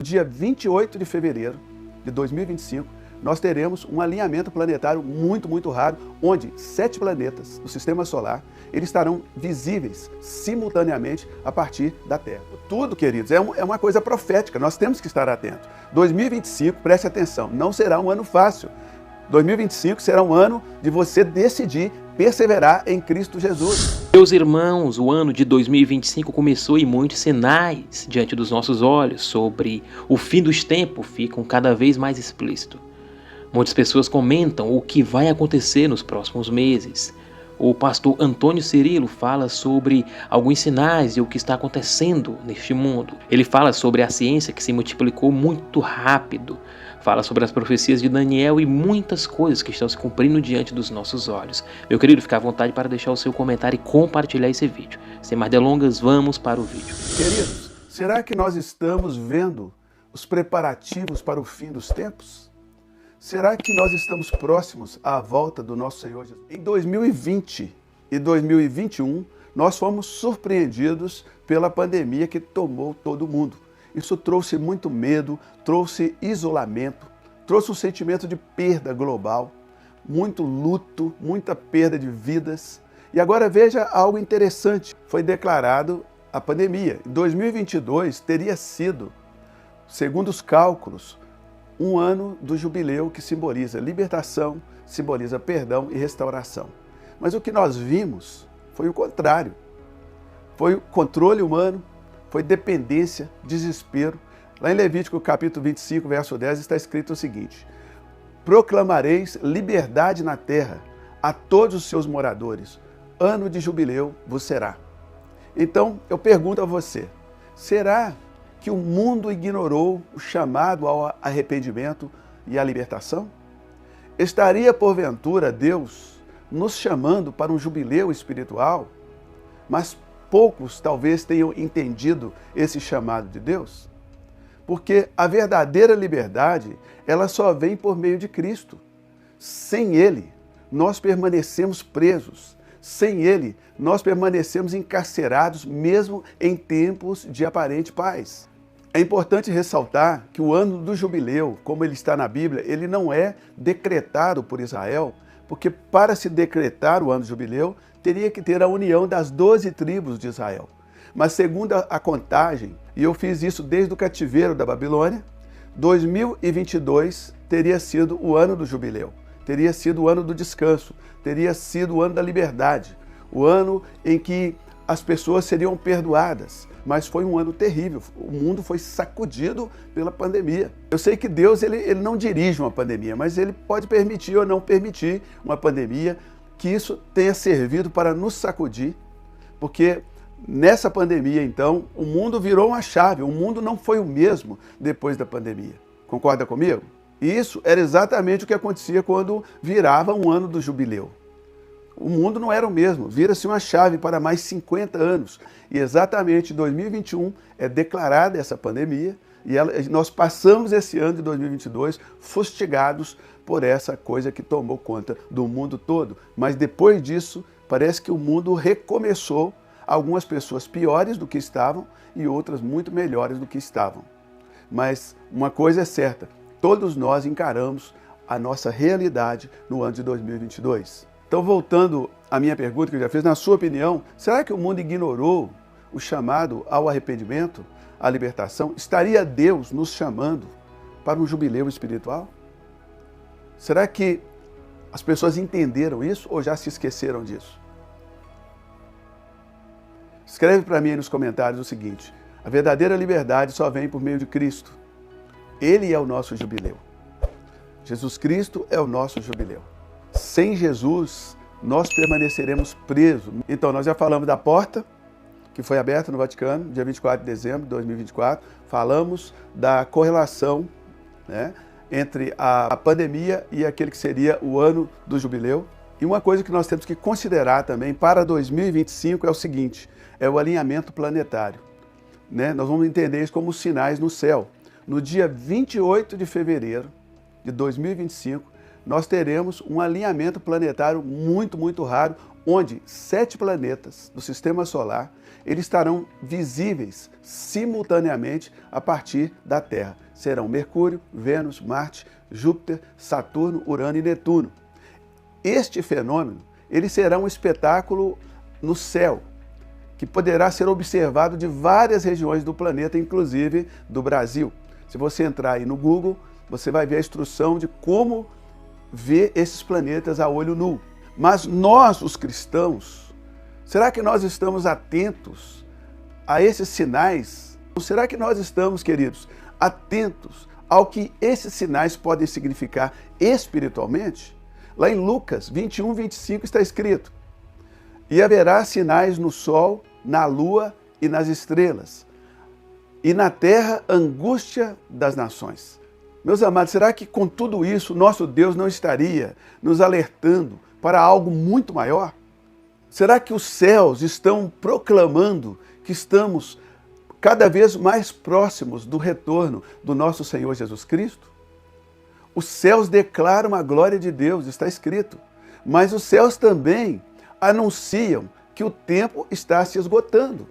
No dia 28 de fevereiro de 2025, nós teremos um alinhamento planetário muito raro, onde 7 planetas do Sistema Solar eles estarão visíveis simultaneamente a partir da Terra. Tudo, queridos, é uma coisa profética, nós temos que estar atentos. 2025, preste atenção, não será um ano fácil. 2025 será um ano de você decidir perseverar em Cristo Jesus. Meus irmãos, o ano de 2025 começou e muitos sinais diante dos nossos olhos sobre o fim dos tempos ficam cada vez mais explícitos. Muitas pessoas comentam o que vai acontecer nos próximos meses. O pastor Antônio Cirilo fala sobre alguns sinais e o que está acontecendo neste mundo. Ele fala sobre a ciência que se multiplicou muito rápido. Fala sobre as profecias de Daniel e muitas coisas que estão se cumprindo diante dos nossos olhos. Meu querido, fica à vontade para deixar o seu comentário e compartilhar esse vídeo. Sem mais delongas, vamos para o vídeo. Queridos, será que nós estamos vendo os preparativos para o fim dos tempos? Será que nós estamos próximos à volta do nosso Senhor Jesus? Em 2020 e 2021, nós fomos surpreendidos pela pandemia que tomou todo mundo. Isso trouxe muito medo, trouxe isolamento, trouxe um sentimento de perda global, muito luto, muita perda de vidas. E agora veja algo interessante, foi declarado a pandemia. Em 2022 teria sido, segundo os cálculos, um ano do jubileu que simboliza libertação, simboliza perdão e restauração. Mas o que nós vimos foi o contrário. Foi o controle humano, foi dependência, desespero. Lá em Levítico capítulo 25, verso 10, está escrito o seguinte: proclamareis liberdade na terra a todos os seus moradores, ano de jubileu vos será. Então, eu pergunto a você, será que o mundo ignorou o chamado ao arrependimento e à libertação? Estaria, porventura, Deus nos chamando para um jubileu espiritual, mas poucos talvez tenham entendido esse chamado de Deus? Porque a verdadeira liberdade, ela só vem por meio de Cristo. Sem Ele, nós permanecemos presos. Sem Ele, nós permanecemos encarcerados, mesmo em tempos de aparente paz. É importante ressaltar que o ano do jubileu, como ele está na Bíblia, ele não é decretado por Israel, porque para se decretar o ano do jubileu, teria que ter a união das 12 tribos de Israel. Mas segundo a contagem, e eu fiz isso desde o cativeiro da Babilônia, 2022 teria sido o ano do jubileu, teria sido o ano do descanso, teria sido o ano da liberdade, o ano em que as pessoas seriam perdoadas. Mas foi um ano terrível, o mundo foi sacudido pela pandemia. Eu sei que Deus ele não dirige uma pandemia, mas Ele pode permitir ou não permitir uma pandemia, que isso tenha servido para nos sacudir, porque nessa pandemia, então, o mundo virou uma chave, o mundo não foi o mesmo depois da pandemia. Concorda comigo? E isso era exatamente o que acontecia quando virava um ano do jubileu. O mundo não era o mesmo, vira-se uma chave para mais 50 anos. E exatamente em 2021 é declarada essa pandemia e nós passamos esse ano de 2022 fustigados por essa coisa que tomou conta do mundo todo. Mas depois disso, parece que o mundo recomeçou, algumas pessoas piores do que estavam e outras muito melhores do que estavam. Mas uma coisa é certa, todos nós encaramos a nossa realidade no ano de 2022. Então, voltando à minha pergunta que eu já fiz, na sua opinião, será que o mundo ignorou o chamado ao arrependimento, à libertação? Estaria Deus nos chamando para um jubileu espiritual? Será que as pessoas entenderam isso ou já se esqueceram disso? Escreve para mim aí nos comentários o seguinte: a verdadeira liberdade só vem por meio de Cristo. Ele é o nosso jubileu. Jesus Cristo é o nosso jubileu. Sem Jesus, nós permaneceremos presos. Então, nós já falamos da porta, que foi aberta no Vaticano, dia 24 de dezembro de 2024. Falamos da correlação, né, entre a pandemia e aquele que seria o ano do jubileu. E uma coisa que nós temos que considerar também para 2025 é o seguinte, é o alinhamento planetário. Né? Nós vamos entender isso como sinais no céu. No dia 28 de fevereiro de 2025, nós teremos um alinhamento planetário muito raro, onde 7 planetas do Sistema Solar eles estarão visíveis simultaneamente a partir da Terra. Serão Mercúrio, Vênus, Marte, Júpiter, Saturno, Urano e Netuno. Este fenômeno ele será um espetáculo no céu, que poderá ser observado de várias regiões do planeta, inclusive do Brasil. Se você entrar aí no Google, você vai ver a instrução de como ver esses planetas a olho nu. Mas nós, os cristãos, será que nós estamos atentos a esses sinais? Será que nós estamos, queridos, atentos ao que esses sinais podem significar espiritualmente? Lá em Lucas 21, 25 está escrito: e haverá sinais no sol, na lua e nas estrelas, e na terra angústia das nações. Meus amados, será que com tudo isso nosso Deus não estaria nos alertando para algo muito maior? Será que os céus estão proclamando que estamos cada vez mais próximos do retorno do nosso Senhor Jesus Cristo? Os céus declaram a glória de Deus, está escrito, mas os céus também anunciam que o tempo está se esgotando.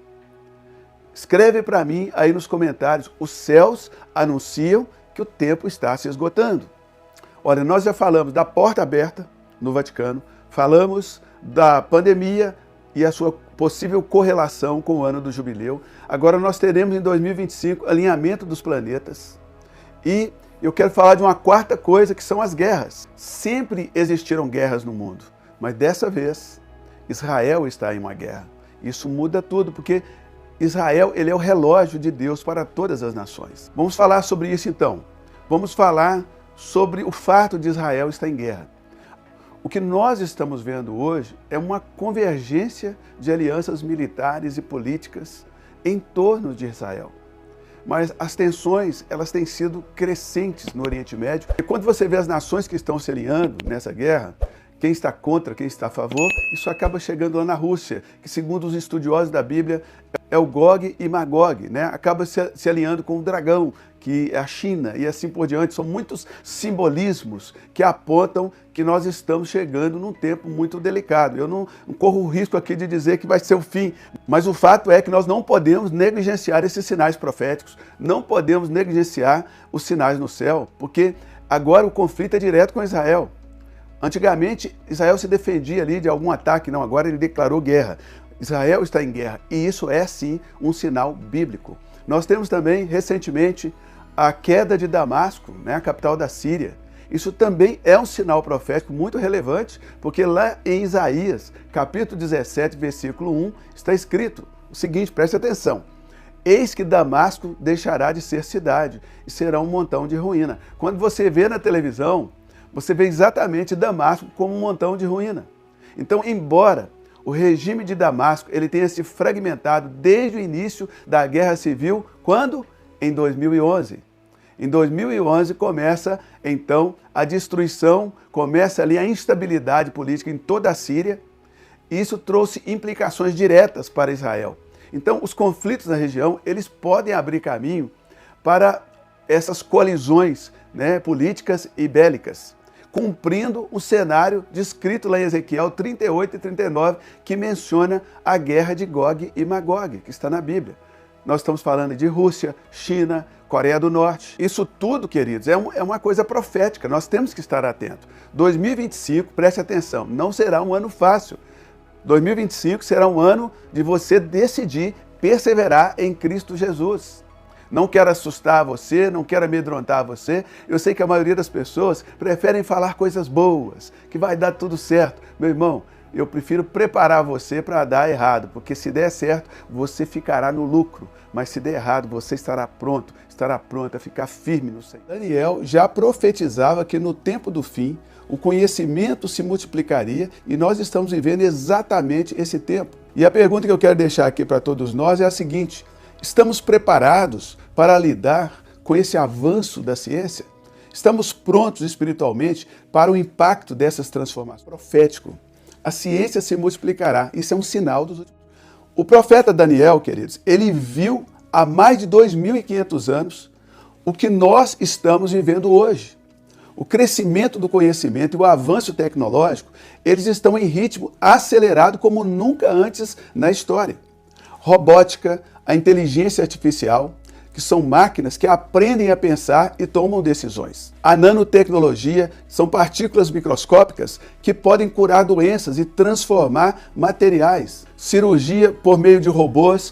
Escreve para mim aí nos comentários, os céus anunciam que o tempo está se esgotando. Olha, nós já falamos da porta aberta no Vaticano, falamos da pandemia e a sua possível correlação com o ano do jubileu. Agora nós teremos em 2025 alinhamento dos planetas. E eu quero falar de uma quarta coisa, que são as guerras. Sempre existiram guerras no mundo, mas dessa vez Israel está em uma guerra. Isso muda tudo, porque Israel ele é o relógio de Deus para todas as nações. Vamos falar sobre isso então. Vamos falar sobre o fato de Israel estar em guerra. O que nós estamos vendo hoje é uma convergência de alianças militares e políticas em torno de Israel. Mas as tensões, elas têm sido crescentes no Oriente Médio. E quando você vê as nações que estão se alinhando nessa guerra, quem está contra, quem está a favor, isso acaba chegando lá na Rússia, que segundo os estudiosos da Bíblia, é o Gog e Magog, né? Acaba se alinhando com o dragão, que é a China, e assim por diante. São muitos simbolismos que apontam que nós estamos chegando num tempo muito delicado. Eu não corro o risco aqui de dizer que vai ser o fim, mas o fato é que nós não podemos negligenciar esses sinais proféticos, não podemos negligenciar os sinais no céu, porque agora o conflito é direto com Israel. Antigamente, Israel se defendia ali de algum ataque, não, agora ele declarou guerra. Israel está em guerra, e isso é sim um sinal bíblico. Nós temos também, recentemente, a queda de Damasco, né, a capital da Síria. Isso também é um sinal profético muito relevante, porque lá em Isaías, capítulo 17, versículo 1, está escrito o seguinte, preste atenção: eis que Damasco deixará de ser cidade e será um montão de ruína. Quando você vê na televisão, você vê exatamente Damasco como um montão de ruína. Então, embora o regime de Damasco ele tenha se fragmentado desde o início da Guerra Civil, quando? Em 2011. Em 2011 começa, então, a destruição, começa ali a instabilidade política em toda a Síria. Isso trouxe implicações diretas para Israel. Então, os conflitos na região, eles podem abrir caminho para essas colisões, né, políticas e bélicas, cumprindo o cenário descrito lá em Ezequiel 38 e 39, que menciona a guerra de Gog e Magog, que está na Bíblia. Nós estamos falando de Rússia, China, Coreia do Norte. Isso tudo, queridos, é uma coisa profética, nós temos que estar atentos. 2025, preste atenção, não será um ano fácil. 2025 será um ano de você decidir perseverar em Cristo Jesus. Não quero assustar você, não quero amedrontar você. Eu sei que a maioria das pessoas preferem falar coisas boas, que vai dar tudo certo. Meu irmão, eu prefiro preparar você para dar errado, porque se der certo, você ficará no lucro. Mas se der errado, você estará pronto, estará pronto a ficar firme no Senhor. Daniel já profetizava que no tempo do fim, o conhecimento se multiplicaria e nós estamos vivendo exatamente esse tempo. E a pergunta que eu quero deixar aqui para todos nós é a seguinte: estamos preparados para lidar com esse avanço da ciência? Estamos prontos espiritualmente para o impacto dessas transformações? Profético. A ciência se multiplicará. Isso é um sinal dos últimos. O profeta Daniel, queridos, ele viu há mais de 2.500 anos o que nós estamos vivendo hoje. O crescimento do conhecimento e o avanço tecnológico, eles estão em ritmo acelerado como nunca antes na história. Robótica, a inteligência artificial, que são máquinas que aprendem a pensar e tomam decisões. A nanotecnologia são partículas microscópicas que podem curar doenças e transformar materiais. Cirurgia por meio de robôs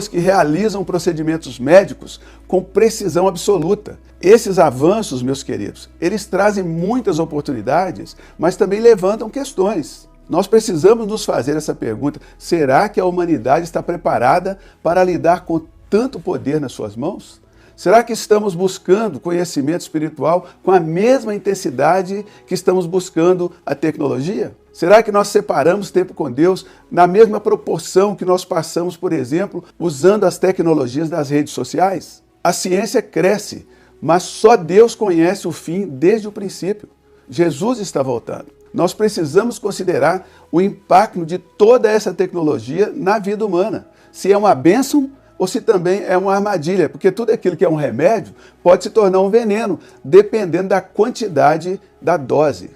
que realizam procedimentos médicos com precisão absoluta. Esses avanços, meus queridos, eles trazem muitas oportunidades, mas também levantam questões. Nós precisamos nos fazer essa pergunta: será que a humanidade está preparada para lidar com tanto poder nas suas mãos? Será que estamos buscando conhecimento espiritual com a mesma intensidade que estamos buscando a tecnologia? Será que nós separamos tempo com Deus na mesma proporção que nós passamos, por exemplo, usando as tecnologias das redes sociais? A ciência cresce, mas só Deus conhece o fim desde o princípio. Jesus está voltando. Nós precisamos considerar o impacto de toda essa tecnologia na vida humana. Se é uma bênção ou se também é uma armadilha, porque tudo aquilo que é um remédio pode se tornar um veneno, dependendo da quantidade da dose.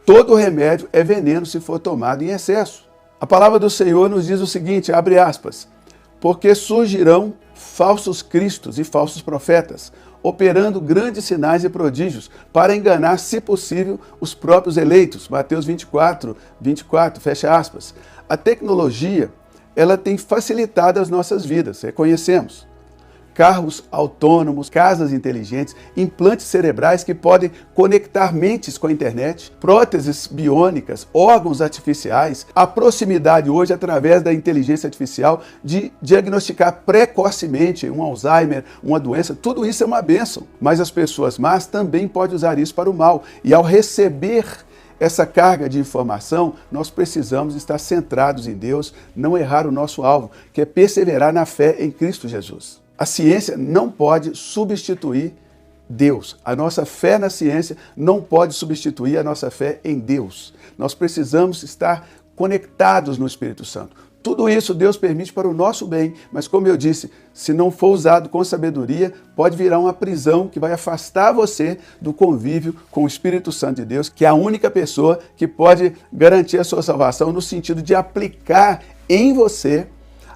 Todo remédio é veneno se for tomado em excesso. A palavra do Senhor nos diz o seguinte, abre aspas, porque surgirão falsos cristos e falsos profetas, operando grandes sinais e prodígios para enganar, se possível, os próprios eleitos. Mateus 24, fecha aspas. A tecnologia, ela tem facilitado as nossas vidas, reconhecemos. Carros autônomos, casas inteligentes, implantes cerebrais que podem conectar mentes com a internet, próteses biônicas, órgãos artificiais, a proximidade hoje através da inteligência artificial de diagnosticar precocemente um Alzheimer, uma doença, tudo isso é uma bênção. Mas as pessoas más também podem usar isso para o mal. E ao receber essa carga de informação, nós precisamos estar centrados em Deus, não errar o nosso alvo, que é perseverar na fé em Cristo Jesus. A ciência não pode substituir Deus. A nossa fé na ciência não pode substituir a nossa fé em Deus. Nós precisamos estar conectados no Espírito Santo. Tudo isso Deus permite para o nosso bem, mas como eu disse, se não for usado com sabedoria, pode virar uma prisão que vai afastar você do convívio com o Espírito Santo de Deus, que é a única pessoa que pode garantir a sua salvação no sentido de aplicar em você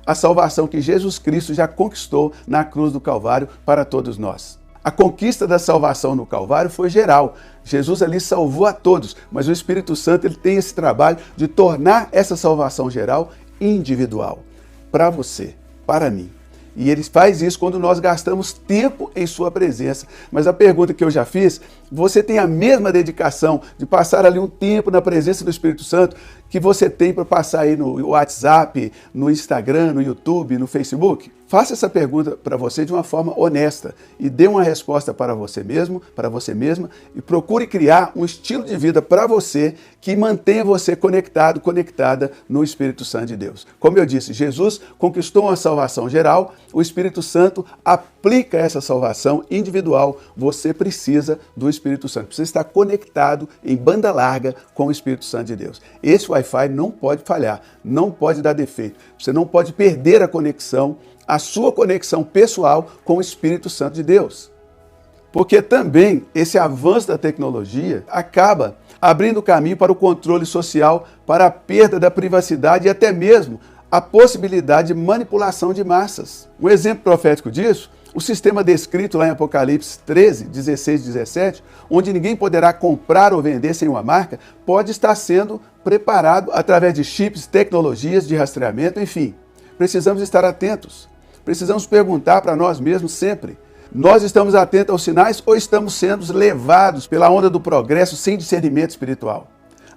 a salvação que Jesus Cristo já conquistou na cruz do Calvário para todos nós. A conquista da salvação no Calvário foi geral. Jesus ali salvou a todos, mas o Espírito Santo ele tem esse trabalho de tornar essa salvação geral individual, para você, para mim. E ele faz isso quando nós gastamos tempo em sua presença. Mas a pergunta que eu já fiz, você tem a mesma dedicação de passar ali um tempo na presença do Espírito Santo que você tem para passar aí no WhatsApp, no Instagram, no YouTube, no Facebook? Faça essa pergunta para você de uma forma honesta e dê uma resposta para você mesmo, para você mesma, e procure criar um estilo de vida para você que mantenha você conectado, conectada no Espírito Santo de Deus. Como eu disse, Jesus conquistou uma salvação geral, o Espírito Santo aplica essa salvação individual. Você precisa do Espírito Santo, precisa estar conectado em banda larga com o Espírito Santo de Deus. Esse Wi-Fi não pode falhar, não pode dar defeito, você não pode perder a conexão, a sua conexão pessoal com o Espírito Santo de Deus. Porque também esse avanço da tecnologia acaba abrindo caminho para o controle social, para a perda da privacidade e até mesmo a possibilidade de manipulação de massas. Um exemplo profético disso, o sistema descrito lá em Apocalipse 13, 16 e 17, onde ninguém poderá comprar ou vender sem uma marca, pode estar sendo preparado através de chips, tecnologias de rastreamento, enfim. Precisamos estar atentos. Precisamos perguntar para nós mesmos sempre, nós estamos atentos aos sinais ou estamos sendo levados pela onda do progresso sem discernimento espiritual?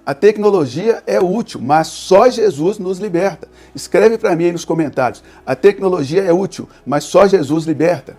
A tecnologia é útil, mas só Jesus nos liberta. Escreve para mim aí nos comentários, a tecnologia é útil, mas só Jesus liberta.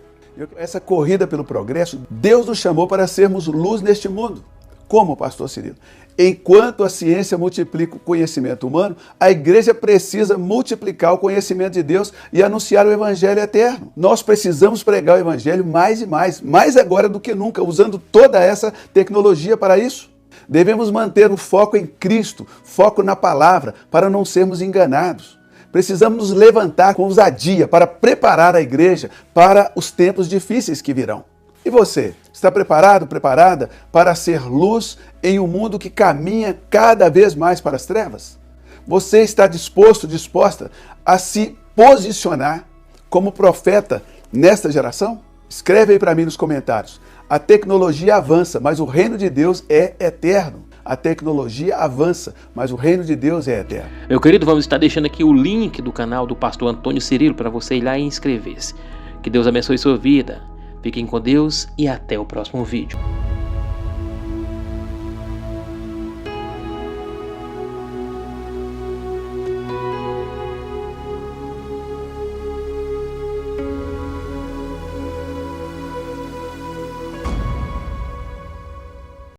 Essa corrida pelo progresso, Deus nos chamou para sermos luz neste mundo. Como, pastor Cirilo? Enquanto a ciência multiplica o conhecimento humano, a igreja precisa multiplicar o conhecimento de Deus e anunciar o evangelho eterno. Nós precisamos pregar o evangelho mais e mais agora do que nunca, usando toda essa tecnologia para isso. Devemos manter o foco em Cristo, foco na palavra, para não sermos enganados. Precisamos nos levantar com ousadia para preparar a igreja para os tempos difíceis que virão. E E você, está preparado, preparada para ser luz em um mundo que caminha cada vez mais para as trevas? Você está disposto, disposta a se posicionar como profeta nesta geração? Escreve aí para mim nos comentários. A tecnologia avança, mas o reino de Deus é eterno. A tecnologia avança, mas o reino de Deus é eterno. Meu querido, vamos estar deixando aqui o link do canal do pastor Antônio Cirilo para você ir lá e inscrever-se. Que Deus abençoe sua vida. Fiquem com Deus e até o próximo vídeo.